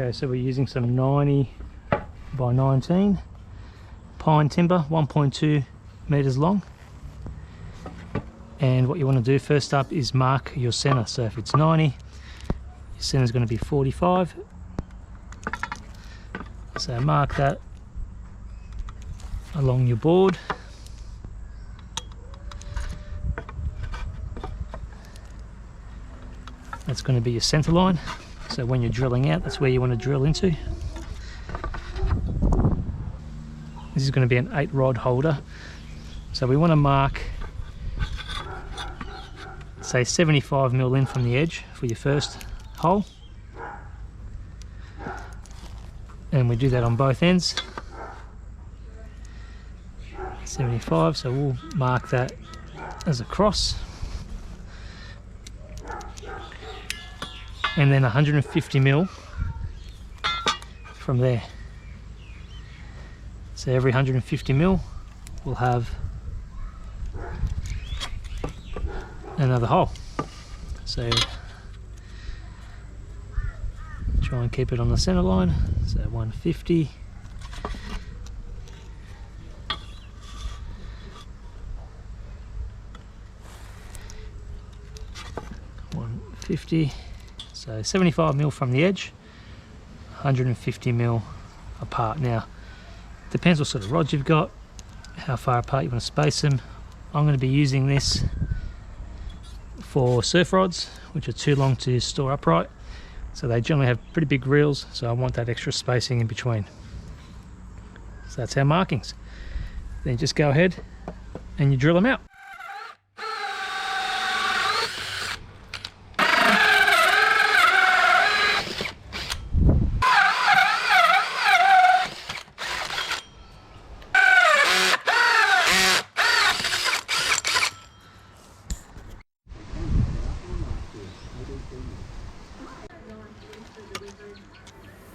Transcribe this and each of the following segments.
Okay, so we're using some 90 by 19 pine timber, 1.2 meters long. And what you want to do first up is mark your center. So if it's 90, your center is going to be 45. So mark that along your board. That's going to be your center line. So when you're drilling out, that's where you want to drill into. This is going to be an 8 rod holder. So we want to mark, say 75 mil in from the edge for your first hole. And we do that on both ends. 75, so we'll mark that as a cross. And then 150 mil from there. So every 150 mil we'll have another hole. So try and keep it on the center line. So 150. 150. So 75 mil from the edge, 150 mil apart. Now, depends what sort of rods you've got, how far apart you want to space them. I'm going to be using this for surf rods, which are too long to store upright. So they generally have pretty big reels, so I want that extra spacing in between. So that's our markings. Then you just go ahead and you drill them out.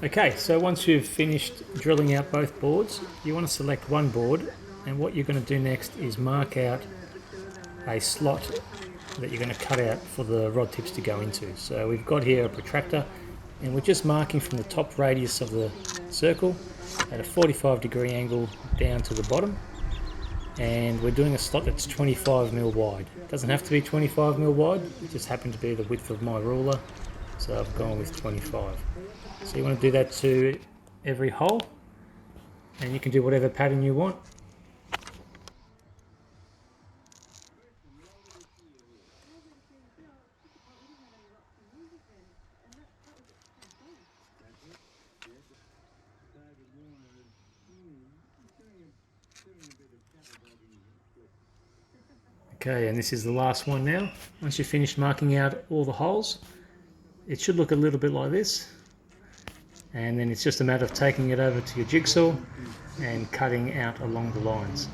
Okay, so once you've finished drilling out both boards, you want to select one board, and what you're going to do next is mark out a slot that you're going to cut out for the rod tips to go into. So we've got here a protractor, and we're just marking from the top radius of the circle at a 45-degree angle down to the bottom, and we're doing a slot that's 25 mil wide. It doesn't have to be 25 mil wide, it just happened to be the width of my ruler, so I've gone with 25. So you want to do that to every hole, and you can do whatever pattern you want. Okay, and this is the last one now. Once you've finished marking out all the holes, it should look a little bit like this. And then it's just a matter of taking it over to your jigsaw and cutting out along the lines.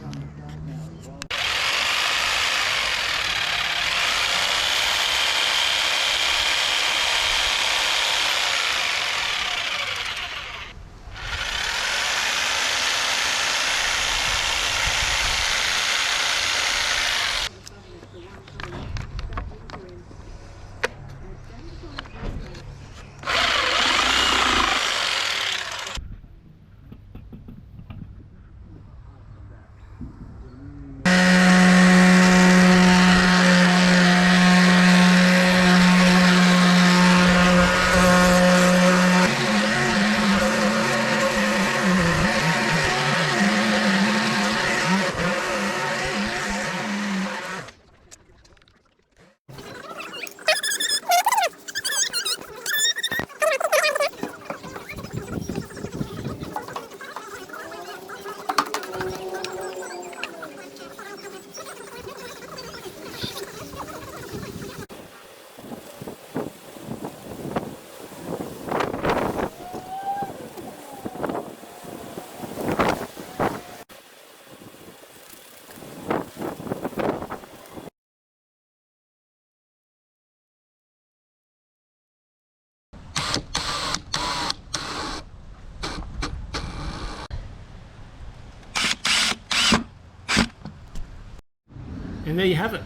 And there you have it.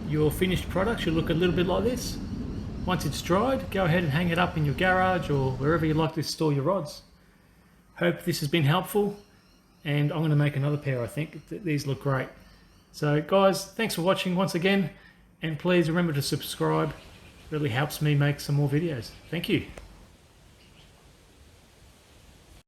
Your finished product should look a little bit like this. Once it's dried, go ahead and hang it up in your garage or wherever you like to store your rods. Hope this has been helpful, and I'm going to make another pair. I think these look great. So guys, thanks for watching once again, and please remember to subscribe. It really helps me make some more videos. Thank you.